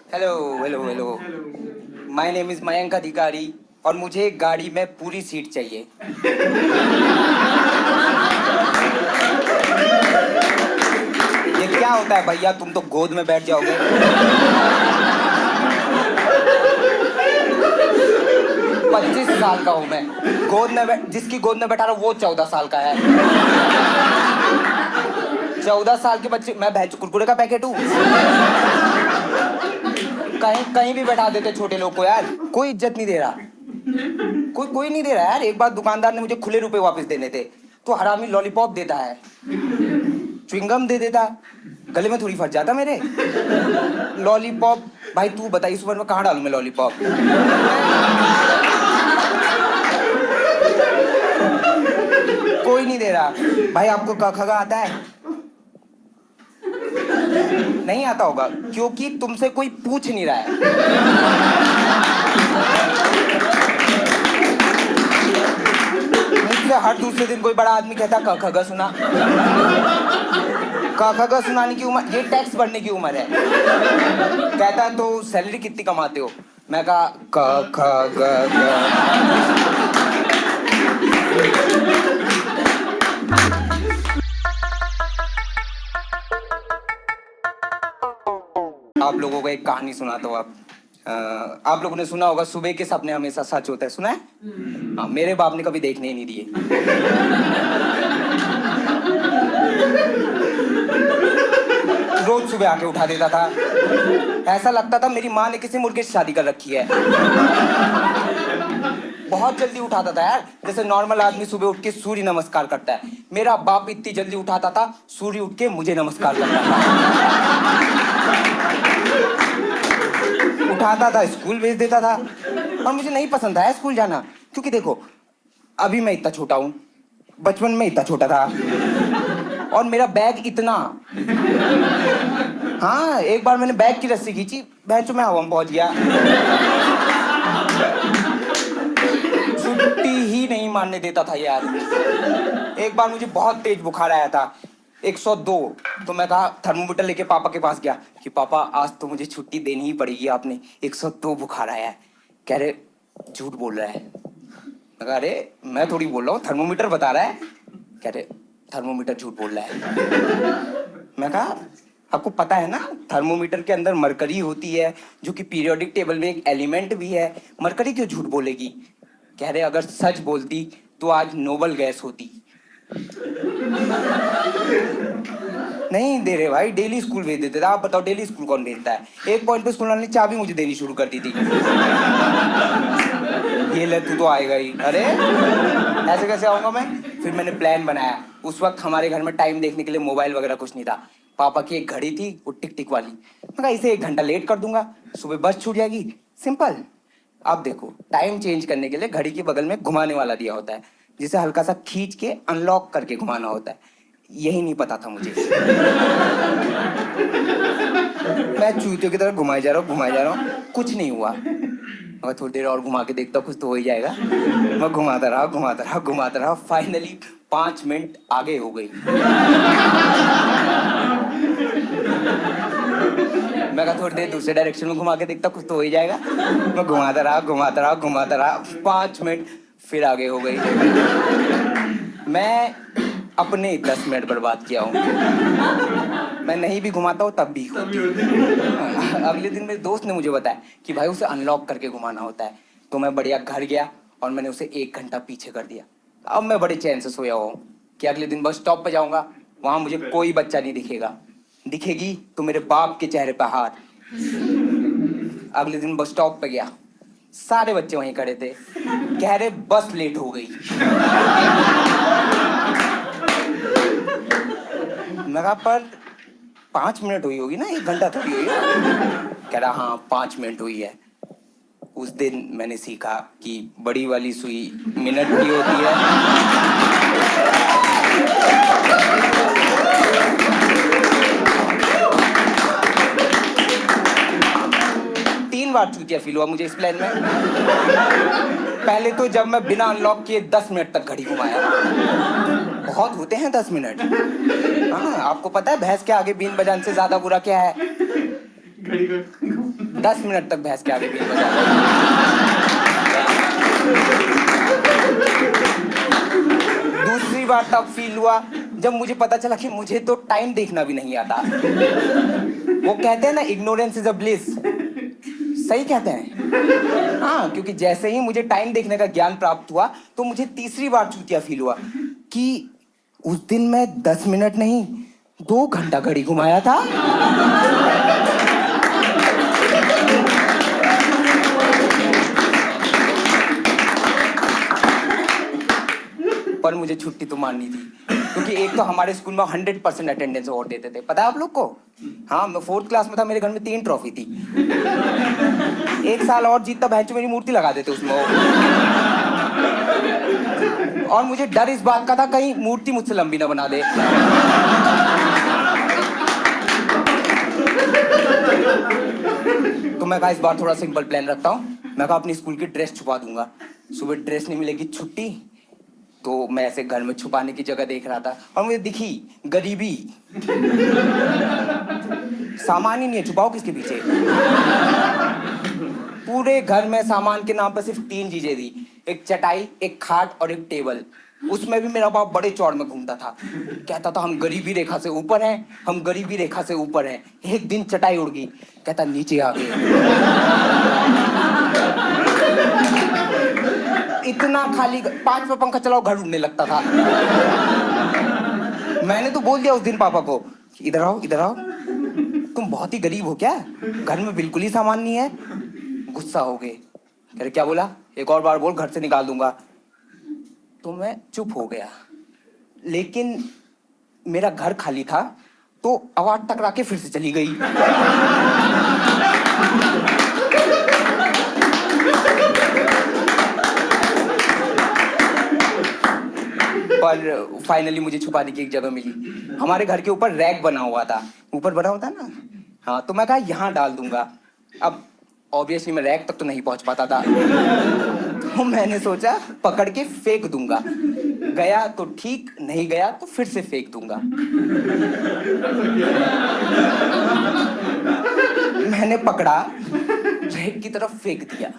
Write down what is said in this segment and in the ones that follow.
Hello hello hello. My name is Mayank अधिकारी और मुझे एक गाड़ी में पूरी सीट चाहिए। ये क्या होता है भैया, तुम तो गोद में बैठ जाओगे। 25 साल का हूं मैं। जिसकी गोद में बैठा रहा हूं वो 14 साल का है। 14 साल के बच्चे, मैं भैंस कुरकुरे का पैकेट हूँ। कहीं कहीं भी बैठा देते छोटे लोग को यार, कोई इज्जत नहीं दे रहा। कोई कोई नहीं दे रहा यार। एक बार दुकानदार ने मुझे खुले रुपए वापस देने थे तो हरामी लॉलीपॉप देता है, च्युइंगम दे देता, गले में थोड़ी फंस जाता मेरे लॉलीपॉप। भाई तू बता इस उम्र में कहाँ डालूं मैं लॉलीपॉप। कोई नहीं दे रहा। भाई आपको क ख ग आता है? नहीं आता होगा क्योंकि तुमसे कोई पूछ नहीं रहा है। मुझसे हर दूसरे दिन कोई बड़ा आदमी कहता क ख ग सुना। क ख ग सुनाने की उम्र, ये टैक्स भरने की उम्र है। कहता तो सैलरी कितनी कमाते हो? मैं कहा क ख ग घ। आप लोगों को एक कहानी सुनाता हूँ। आप लोगों ने सुना होगा सुबह के सपने हमेशा सच होता है, सुना है? हाँ, मेरे बाप ने कभी देखने ही नहीं दिए। रोज सुबह आके उठा देता था। ऐसा लगता था मेरी माँ ने किसी मुर्गे से शादी कर रखी है। बहुत जल्दी उठाता था यार, जैसे नॉर्मल आदमी सुबह उठ के सूर्य नमस्कार करता है। मेरा बाप इतनी जल्दी उठाता था, सूर्य उठ के मुझे नमस्कार करता था। उठाता था, स्कूल भेज देता था। और मुझे नहीं पसंद था स्कूल जाना, क्योंकि देखो अभी मैं इतना छोटा हूँ, बचपन में इतना छोटा था और मेरा बैग इतना। हाँ, एक बार मैंने बैग की रस्सी खींची, भैंचो मैं हवा में पहुंच गया। छुट्टी ही नहीं मारने देता था यार। एक बार मुझे बहुत तेज बुखार आया था, 102। तो मैं कहा थर्मोमीटर लेके पापा के पास गया कि पापा आज तो मुझे छुट्टी देनी ही पड़ेगी, आपने 102 बुखार आया है। कह रहे झूठ बोल रहा है। मैं कहा अरे मैं थोड़ी बोल रहा हूँ, थर्मोमीटर बता रहा है। कह रहे थर्मोमीटर झूठ बोल रहा है। मैं कहा आपको पता है ना थर्मोमीटर के अंदर मरकरी होती है जो कि पीरियोडिक टेबल में एक एलिमेंट भी है, मरकरी क्यों झूठ बोलेगी? कह रहे अगर सच बोलती तो आज नोबल गैस होती। नहीं दे रहे भाई, डेली स्कूल भेज देते थे। आप बताओ डेली स्कूल कौन भेजता है? एक पॉइंट पे स्कूल वाले ने चाबी मुझे देनी शुरू कर दी थी। ये ले तू तो आएगा ही। अरे ऐसे कैसे आऊंगा मैं? फिर मैंने प्लान बनाया। उस वक्त हमारे घर में टाइम देखने के लिए मोबाइल वगैरह कुछ नहीं था। पापा की एक घड़ी थी, वो टिक टिक वाली। मैं कहा इसे 1 घंटा लेट कर दूंगा, सुबह बस छूट जाएगी, सिंपल। अब देखो टाइम चेंज करने के लिए घड़ी के बगल में घुमाने वाला दिया होता है, जिसे हल्का सा खींच के अनलॉक करके घुमाना होता है। यही नहीं पता था मुझे। मैं चूतियों की तरह घुमाए जा रहा हूँ, कुछ नहीं हुआ। मगर थोड़ी देर और घुमा के देखता हूँ, कुछ तो हो ही जाएगा। मैं घुमाता रहा। फाइनली 5 मिनट आगे हो गई। मैं कहा थोड़ी देर दूसरे डायरेक्शन में घुमा के देखता, कुछ तो हो ही जाएगा। मैं घुमाता रहा 5 मिनट फिर आगे हो गई। मैं अपने 10 मिनट बर्बाद किया हूँ। मैं नहीं भी घुमाता हूँ तब भी होती। अगले दिन मेरे दोस्त ने मुझे बताया कि भाई उसे अनलॉक करके घुमाना होता है। तो मैं बढ़िया घर गया और मैंने उसे 1 घंटा पीछे कर दिया। अब मैं बड़े चैन से सोया हूँ कि अगले दिन बस स्टॉप पे जाऊंगा, वहां मुझे कोई बच्चा नहीं दिखेगा। दिखेगी तो मेरे बाप के चेहरे पे हाथ। अगले दिन बस स्टॉप पे गया, सारे बच्चे वहीं खड़े थे, कह रहे बस लेट हो गई। मैं कहा पर 5 मिनट हुई होगी ना, 1 घंटा थोड़ी हुई है। कह रहा हाँ 5 मिनट हुई है। उस दिन मैंने सीखा कि बड़ी वाली सुई मिनट की होती है। 3 बार चूतिया फील हुआ मुझे इस प्लान में। पहले तो जब मैं बिना अनलॉक किए 10 मिनट तक घड़ी घुमाया। बहुत होते हैं 10 मिनट। हाँ, आपको पता है भैंस के आगे बीन बजाने से ज्यादा बुरा क्या है? घड़ी का 10 मिनट तक भैंस के आगे बीन बजा। दूसरी बार तब फील हुआ जब मुझे पता चला कि मुझे तो टाइम देखना भी नहीं आता। वो कहते हैं ना, इग्नोरेंस इज अ ब्लिस। सही कहते हैं। हाँ, क्योंकि जैसे ही मुझे टाइम देखने का ज्ञान प्राप्त हुआ तो मुझे तीसरी बार चूतिया फील हुआ कि उस दिन मैं 10 मिनट नहीं 2 घंटा घड़ी घुमाया था। पर मुझे छुट्टी तो मारनी थी, क्योंकि एक तो हमारे स्कूल में 100% अटेंडेंस अवार्ड देते थे, पता है आप लोग को? हाँ, मैं 4th क्लास में था, मेरे घर में 3 ट्रॉफी थी। 1 साल और जीतता भैंचो मेरी मूर्ति लगा देते उसमें। और मुझे डर इस बात का था कहीं मूर्ति मुझसे लंबी ना बना दे। तो मैं कहा इस बार थोड़ा सिंपल प्लान रखता हूँ। मैं कहा अपनी स्कूल की ड्रेस छुपा दूंगा, सुबह ड्रेस नहीं मिलेगी छुट्टी। तो मैं ऐसे घर में छुपाने की जगह देख रहा था और मुझे दिखी गरीबी। सामान ही नहीं है, छुपाओ किसके पीछे? पूरे घर में सामान के नाम पर सिर्फ 3 चीजें थी, एक चटाई, एक खाट और एक टेबल। उसमें भी मेरा बाप बड़े चौड़ में घूमता था, कहता था हम गरीबी रेखा से ऊपर हैं, हम गरीबी रेखा से ऊपर हैं। एक दिन चटाई उड़ गई, कहता नीचे आ गए। इतना खाली 5 पे पंखा चलाओ घर उड़ने लगता था। मैंने तो बोल दिया उस दिन पापा को, इधर आओ इधर आओ, तुम बहुत ही गरीब हो क्या, घर में बिल्कुल ही सामान नहीं है। गुस्सा हो गए, कह रहे क्या बोला, एक और बार बोल घर से निकाल दूंगा। तो मैं चुप हो गया, लेकिन मेरा घर खाली था तो आवाज टकरा के फिर से चली गई। पर फाइनली मुझे छुपाने की एक जगह मिली। हमारे घर के ऊपर रैक बना हुआ था, ऊपर बना होता है ना, हाँ, तो मैं कहा यहाँ डाल दूंगा। अब ऑब्वियसली मैं रैक तक तो नहीं पहुंच पाता था, तो मैंने सोचा पकड़ के फेंक दूंगा। गया तो ठीक, नहीं गया तो फिर से फेंक दूंगा। मैंने पकड़ा, रैक की तरफ फेंक दिया,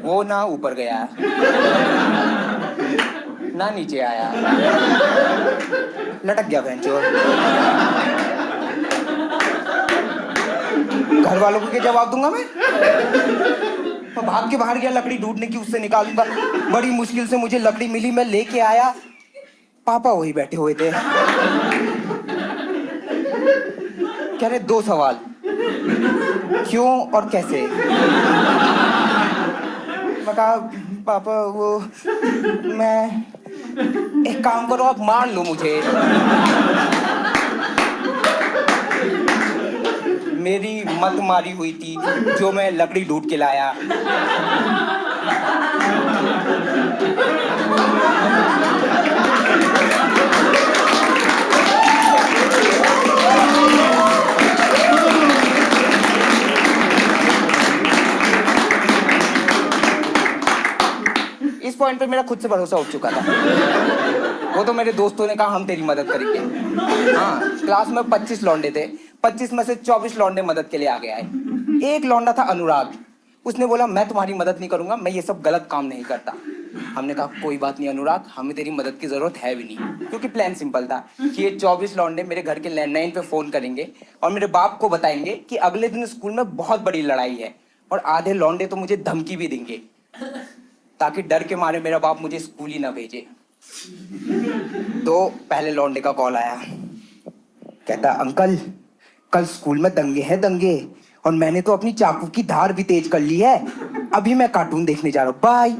वो ना ऊपर गया ना नीचे आया, लटक गया भैंचोद। घर वालों को क्या जवाब दूंगा मैं? भाग के बाहर गया लकड़ी ढूंढने की, उससे निकालूंगा। बड़ी मुश्किल से मुझे लकड़ी मिली, मैं लेके आया, पापा वही बैठे हुए थे। कह रहे 2 सवाल, क्यों और कैसे? मैं कहा पापा वो मैं, एक काम करो आप मार लो मुझे, मेरी मत मारी हुई थी जो मैं लकड़ी ढूंढ के लाया। इस पॉइंट पे मेरा खुद से भरोसा उठ चुका था। वो तो मेरे दोस्तों ने कहा हम तेरी मदद करेंगे। हाँ, क्लास में 25 लौंडे थे, 25 में से 24 लौंडे मदद के लिए आगे आए। एक लौंडा था अनुराग, उसने बोला मैं तुम्हारी मदद नहीं करूंगा, मैं ये सब गलत काम नहीं करता। हमने कहा कोई बात नहीं अनुराग, हमें तेरी मदद की जरूरत है भी नहीं, क्योंकि प्लान सिंपल था कि ये 24 लौंडे मेरे घर के लैंडलाइन पे फोन करेंगे और मेरे बाप को बताएंगे कि अगले दिन स्कूल में बहुत बड़ी लड़ाई है, और आधे लौंडे तो मुझे धमकी भी देंगे, ताकि डर के मारे मेरा बाप मुझे स्कूल ही ना भेजे। तो पहले लौंडे का कॉल आया, कहता अंकल कल स्कूल में दंगे हैं दंगे, और मैंने तो अपनी चाकू की धार भी तेज कर ली है, अभी मैं कार्टून देखने जा रहा हूं, बाय।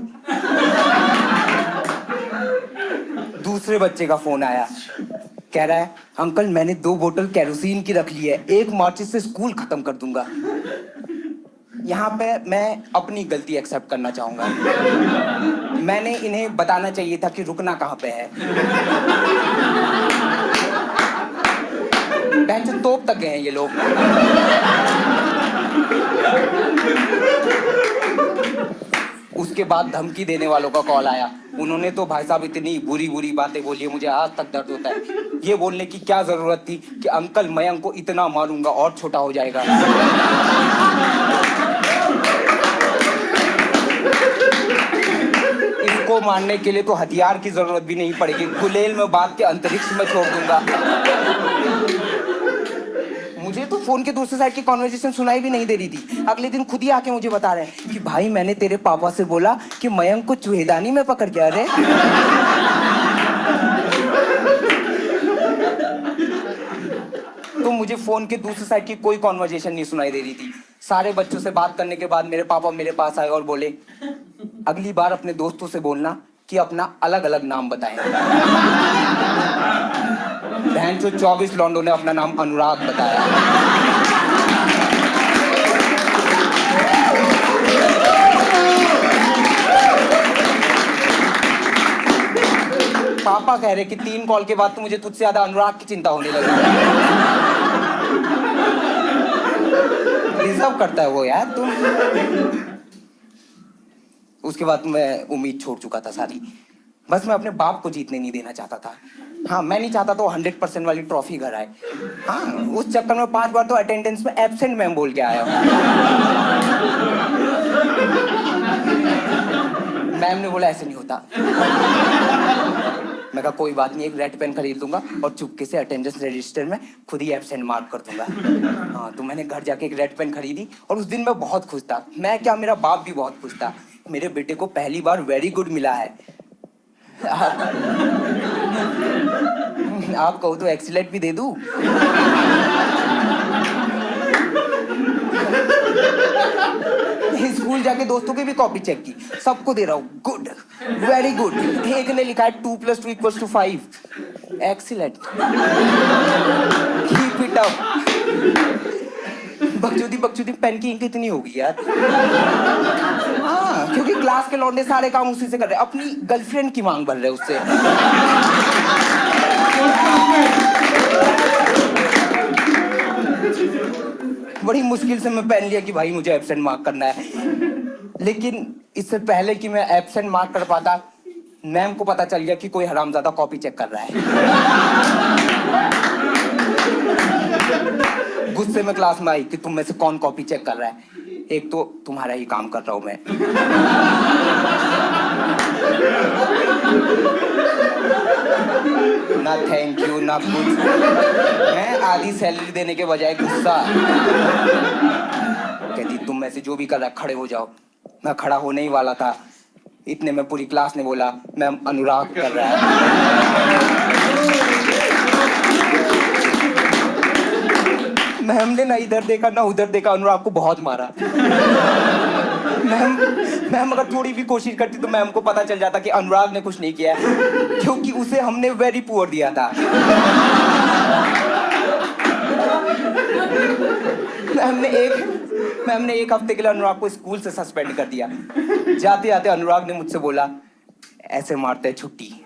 दूसरे बच्चे का फोन आया, कह रहा है अंकल मैंने 2 बोतल केरोसिन की रख ली है, एक माचिस से स्कूल खत्म कर दूंगा। यहाँ पे मैं अपनी गलती एक्सेप्ट करना चाहूंगा। मैंने इन्हें बताना चाहिए था कि रुकना कहाँ पे है। बेंच तोप तक गए हैं ये लोग। उसके बाद धमकी देने वालों का कॉल आया, उन्होंने तो भाई साहब इतनी बुरी बुरी बातें बोली है, मुझे आज तक दर्द होता है। ये बोलने की क्या जरूरत थी कि अंकल मयंक को इतना मारूंगा और छोटा हो जाएगा। इसको मारने के लिए तो हथियार की जरूरत भी नहीं पड़ेगी, गुलेल में बांध के अंतरिक्ष में छोड़ दूंगा। मुझे तो फोन के दूसरे साइड की कॉन्वर्सेशन सुनाई भी नहीं दे रही थी। अगले दिन खुद ही आके मुझे बता रहे हैं कि भाई मैंने तेरे पापा से बोला कि मयंक को चूहेदानी में पकड़ के। अरे तो मुझे फोन के दूसरे साइड की कोई कॉन्वर्सेशन नहीं सुनाई दे रही थी। सारे बच्चों से बात करने के बाद मेरे पापा मेरे पास आए और बोले अगली बार अपने दोस्तों से बोलना कि अपना अलग अलग नाम बताएं। बहन जो 24 लौंडों ने अपना नाम अनुराग बताया। पापा कह रहे कि 3 कॉल के बाद तो मुझे तुझसे ज्यादा अनुराग की चिंता होने लगी। डिजर्व करता है वो यार तुम। उसके बाद मैं उम्मीद छोड़ चुका था सारी। बस मैं अपने बाप को जीतने नहीं देना चाहता था। हाँ, मैं नहीं चाहता तो 100% वाली ट्रॉफी घर आए। हाँ, उस चक्कर में 5 बार तो अटेंडेंस में एब्सेंट मैम बोल के आया। मैम ने बोला ऐसे नहीं होता। मैं कहा कोई बात नहीं, एक रेड पेन खरीद लूंगा और चुपके से अटेंडेंस रजिस्टर में खुद ही एब्सेंट मार्क कर दूंगा। हाँ, तो मैंने घर जाके एक रेड पेन खरीदी और उस दिन मैं बहुत खुश था। मैं क्या, मेरा बाप भी बहुत खुश था। मेरे बेटे को पहली बार वेरी गुड मिला है। आप कहो तो एक्सीलेंट भी दे दूं। स्कूल जाके दोस्तों की भी कॉपी चेक की, सबको दे रहा हूँ गुड, वेरी गुड। एक ने लिखा है 2 + 2 = 5। Excellent, keep it up. बकचोदी पेन की इंक इतनी होगी यार। हाँ, क्योंकि क्लास के लौंडे सारे काम उसी से कर रहे हैं, अपनी गर्लफ्रेंड की मांग भर रहे हैं उससे। बड़ी मुश्किल से मैं पेन लिया कि भाई मुझे एब्सेंट मार्क करना है। लेकिन इससे पहले कि मैं एब्सेंट मार्क कर पाता, मैम को पता चल गया कि कोई हरामजादा कॉपी चेक कर रहा है। गुस्से में क्लास में आई कि तुम में से कौन कॉपी चेक कर रहा है। एक तो तुम्हारा ही काम कर रहा हूं मैं। ना थैंक यू ना कुछ, मैं आधी सैलरी देने के बजाय गुस्सा। कहती तुम में से जो भी कर रहा है खड़े हो जाओ। मैं खड़ा होने ही वाला था, इतने में पूरी क्लास ने बोला मैम अनुराग कर रहा है। मैम ने ना इधर देखा ना उधर देखा, अनुराग को बहुत मारा। मैम अगर थोड़ी भी कोशिश करती तो मैम को पता चल जाता कि अनुराग ने कुछ नहीं किया, क्योंकि उसे हमने वेरी पुअर दिया था। मैम ने 1 हफ्ते के लिए अनुराग को स्कूल से सस्पेंड कर दिया। जाते जाते अनुराग ने मुझसे बोला ऐसे मारते हैं छुट्टी।